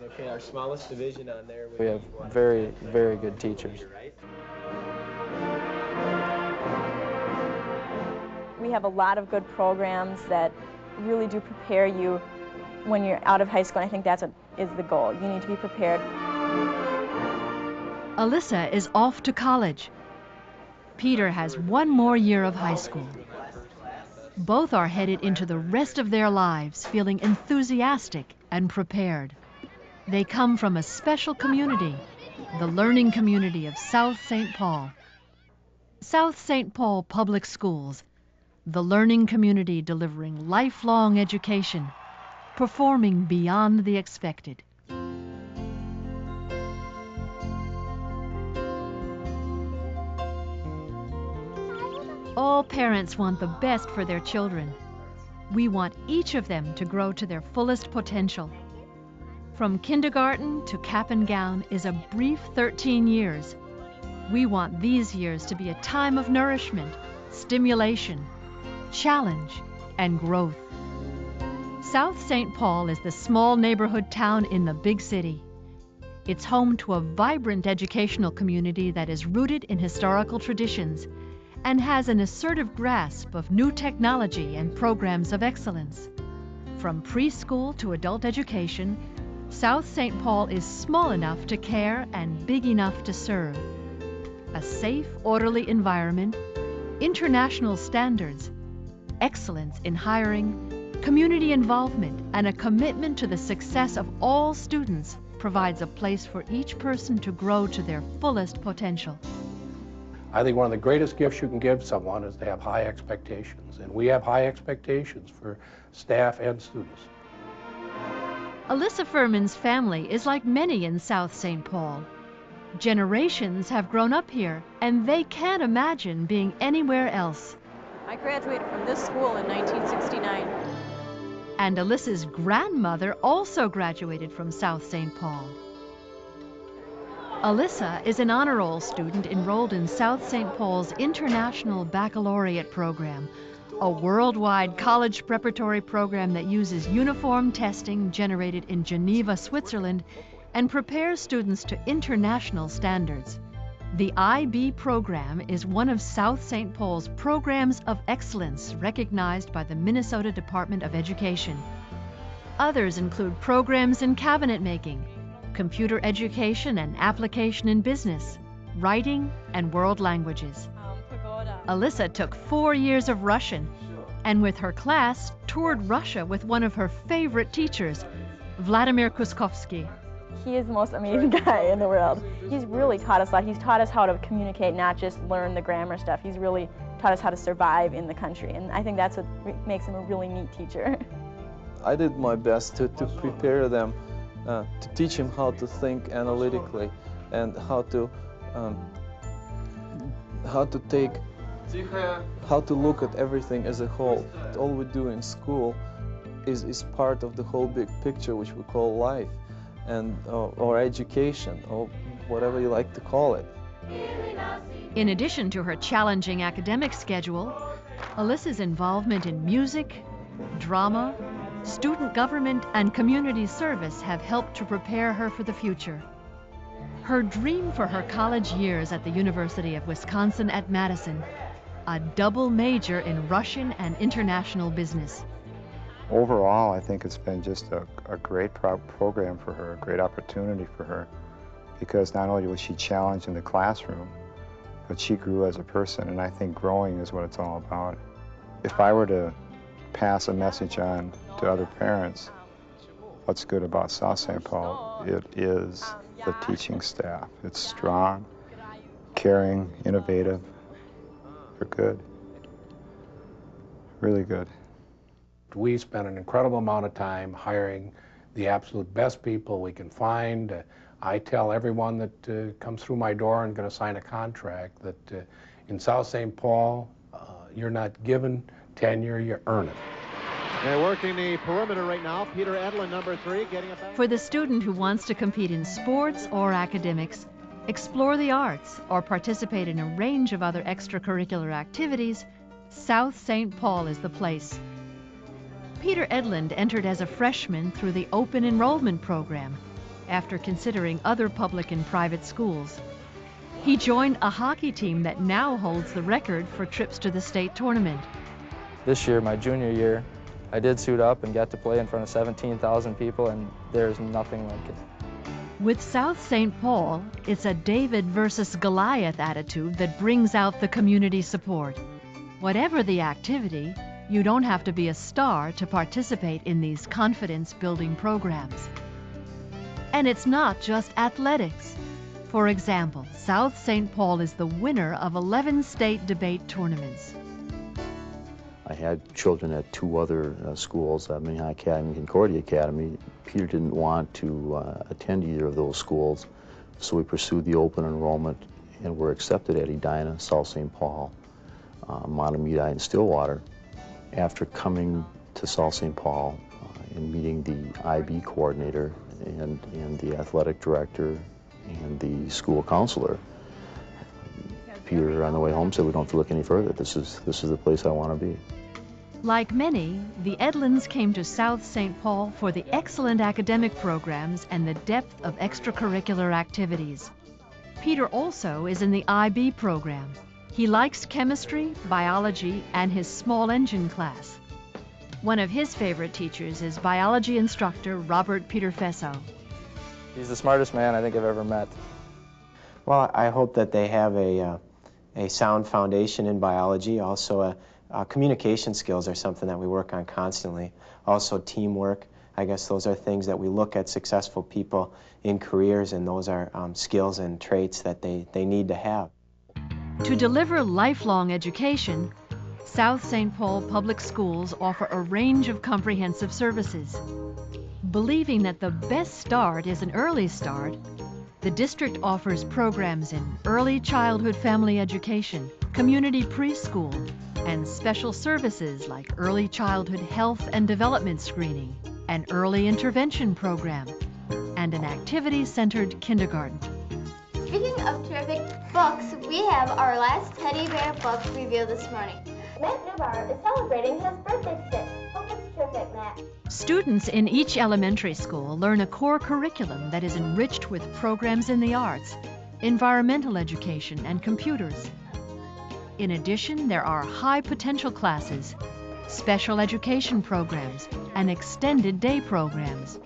Okay, our smallest division on there. We have very, very good teachers. We have a lot of good programs that really do prepare you when you're out of high school, and I think that's is the goal. You need to be prepared. Alyssa is off to college. Peter has one more year of high school. Both are headed into the rest of their lives feeling enthusiastic and prepared. They come from a special community, the learning community of South St. Paul. South St. Paul Public Schools, the learning community delivering lifelong education, performing beyond the expected. All parents want the best for their children. We want each of them to grow to their fullest potential. From kindergarten to cap and gown is a brief 13 years. We want these years to be a time of nourishment, stimulation, challenge, and growth. South St. Paul is the small neighborhood town in the big city. It's home to a vibrant educational community that is rooted in historical traditions and has an assertive grasp of new technology and programs of excellence. From preschool to adult education, South St. Paul is small enough to care and big enough to serve. A safe, orderly environment, international standards, excellence in hiring, community involvement, and a commitment to the success of all students provides a place for each person to grow to their fullest potential. I think one of the greatest gifts you can give someone is to have high expectations, and we have high expectations for staff and students. Alyssa Furman's family is like many in South St. Paul. Generations have grown up here, and they can't imagine being anywhere else. I graduated from this school in 1969. And Alyssa's grandmother also graduated from South St. Paul. Alyssa is an honor roll student enrolled in South St. Paul's International Baccalaureate program, a worldwide college preparatory program that uses uniform testing generated in Geneva, Switzerland, and prepares students to international standards. The IB program is one of South St. Paul's programs of excellence recognized by the Minnesota Department of Education. Others include programs in cabinet making, computer education and application in business, writing, and world languages. Alyssa took 4 years of Russian, and with her class, toured Russia with one of her favorite teachers, Vladimir Kuskovsky. He is the most amazing guy in the world. He's really taught us a lot. He's taught us how to communicate, not just learn the grammar stuff. He's really taught us how to survive in the country, and I think that's what makes him a really neat teacher. I did my best to prepare them, to teach them how to think analytically and how to look at everything as a whole. All we do in school is part of the whole big picture, which we call life, and or education, or whatever you like to call it. In addition to her challenging academic schedule, Alyssa's involvement in music, drama, student government, and community service have helped to prepare her for the future. Her dream for her college years at the University of Wisconsin at Madison, a double major in Russian and international business. Overall, I think it's been just a great program for her, a great opportunity for her, because not only was she challenged in the classroom, but she grew as a person, and I think growing is what it's all about. If I were to pass a message on to other parents, what's good about South St. Paul, it is the teaching staff. It's strong, caring, innovative. They're good, really good. We spent an incredible amount of time hiring the absolute best people we can find. I tell everyone that comes through my door and going to sign a contract that in South St. Paul, you're not given tenure, you earn it. They're working the perimeter right now. Peter Edlin, number 3, getting it back. For the student who wants to compete in sports or academics, explore the arts, or participate in a range of other extracurricular activities, South St. Paul is the place. Peter Edlund entered as a freshman through the open enrollment program after considering other public and private schools. He joined a hockey team that now holds the record for trips to the state tournament. This year, my junior year, I did suit up and got to play in front of 17,000 people, and there's nothing like it. With South St. Paul, it's a David versus Goliath attitude that brings out the community support. Whatever the activity, you don't have to be a star to participate in these confidence-building programs. And it's not just athletics. For example, South St. Paul is the winner of 11 state debate tournaments. I had children at two other schools, Minnehaha Academy and Concordia Academy. Peter didn't want to attend either of those schools, so we pursued the open enrollment and were accepted at Edina, South St. Paul, Montemedi, and Stillwater. After coming to South St. Paul and meeting the IB coordinator and the athletic director and the school counselor, Peter on the way home said, "We don't have to look any further. This is the place I want to be." Like many, the Edlunds came to South St. Paul for the excellent academic programs and the depth of extracurricular activities. Peter also is in the IB program. He likes chemistry, biology, and his small engine class. One of his favorite teachers is biology instructor Robert Peter Fesso. He's the smartest man I think I've ever met. Well, I hope that they have a sound foundation in biology. Also, communication skills are something that we work on constantly. Also, teamwork. I guess those are things that we look at successful people in careers, and those are skills and traits that they need to have. To deliver lifelong education, South St. Paul Public Schools offer a range of comprehensive services. Believing that the best start is an early start, the district offers programs in early childhood family education, community preschool, and special services like early childhood health and development screening, an early intervention program, and an activity-centered kindergarten. Speaking of terrific books, we have our last teddy bear book review this morning. Matt Newbar is celebrating his birthday today. Hope it's terrific, Matt. Students in each elementary school learn a core curriculum that is enriched with programs in the arts, environmental education, and computers. In addition, there are high potential classes, special education programs, and extended day programs.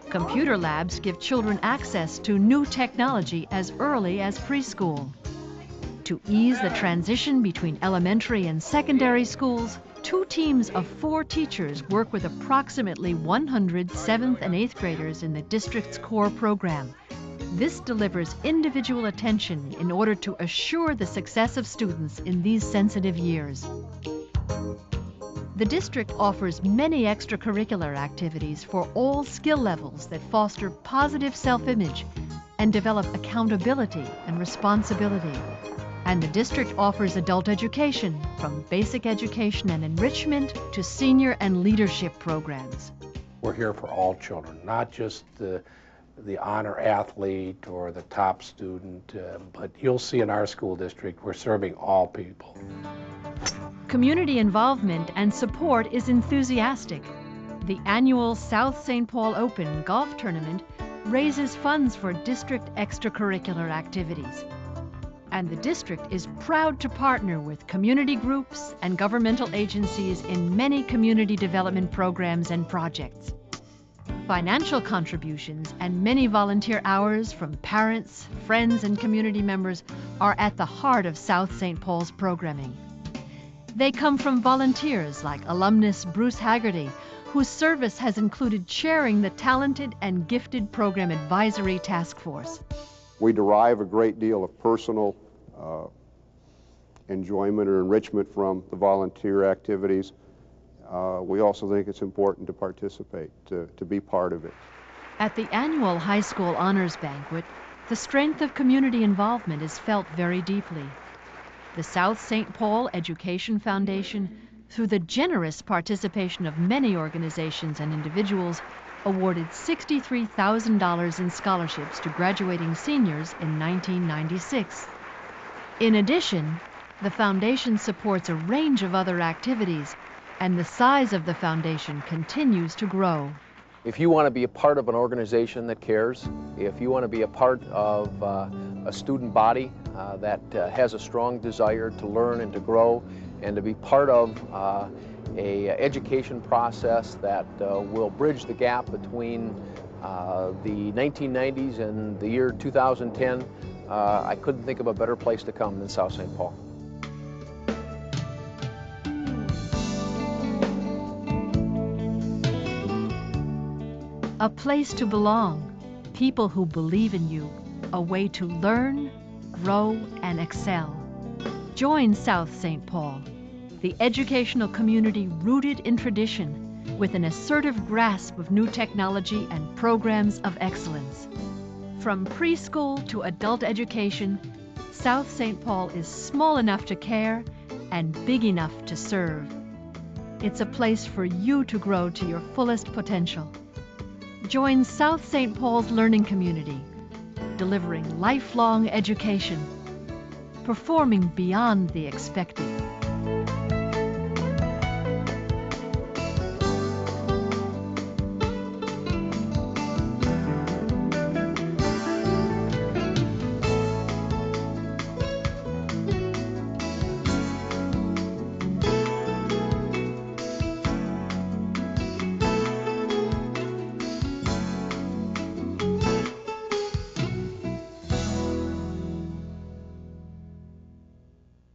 Computer labs give children access to new technology as early as preschool. To ease the transition between elementary and secondary schools, 2 teams of 4 teachers work with approximately 100 7th and 8th graders in the district's core program. This delivers individual attention in order to assure the success of students in these sensitive years. The district offers many extracurricular activities for all skill levels that foster positive self-image and develop accountability and responsibility. And the district offers adult education, from basic education and enrichment to senior and leadership programs. We're here for all children, not just the honor athlete or the top student, but you'll see in our school district, we're serving all people. Community involvement and support is enthusiastic. The annual South St. Paul Open golf tournament raises funds for district extracurricular activities. And the district is proud to partner with community groups and governmental agencies in many community development programs and projects. Financial contributions and many volunteer hours from parents, friends, and community members are at the heart of South St. Paul's programming. They come from volunteers like alumnus Bruce Haggerty, whose service has included chairing the Talented and Gifted Program Advisory Task Force. We derive a great deal of personal enjoyment or enrichment from the volunteer activities. We also think it's important to participate, to be part of it. At the annual high school honors banquet, the strength of community involvement is felt very deeply. The South St. Paul Education Foundation, through the generous participation of many organizations and individuals, awarded $63,000 in scholarships to graduating seniors in 1996. In addition, the foundation supports a range of other activities, and the size of the foundation continues to grow. If you want to be a part of an organization that cares, if you want to be a part of a student body that has a strong desire to learn and to grow, and to be part of a education process that will bridge the gap between the 1990s and the year 2010, I couldn't think of a better place to come than South St. Paul. A place to belong, people who believe in you, a way to learn, grow, and excel. Join South St. Paul, the educational community rooted in tradition, with an assertive grasp of new technology and programs of excellence. From preschool to adult education, South St. Paul is small enough to care and big enough to serve. It's a place for you to grow to your fullest potential. Join South St. Paul's learning community, delivering lifelong education, performing beyond the expected.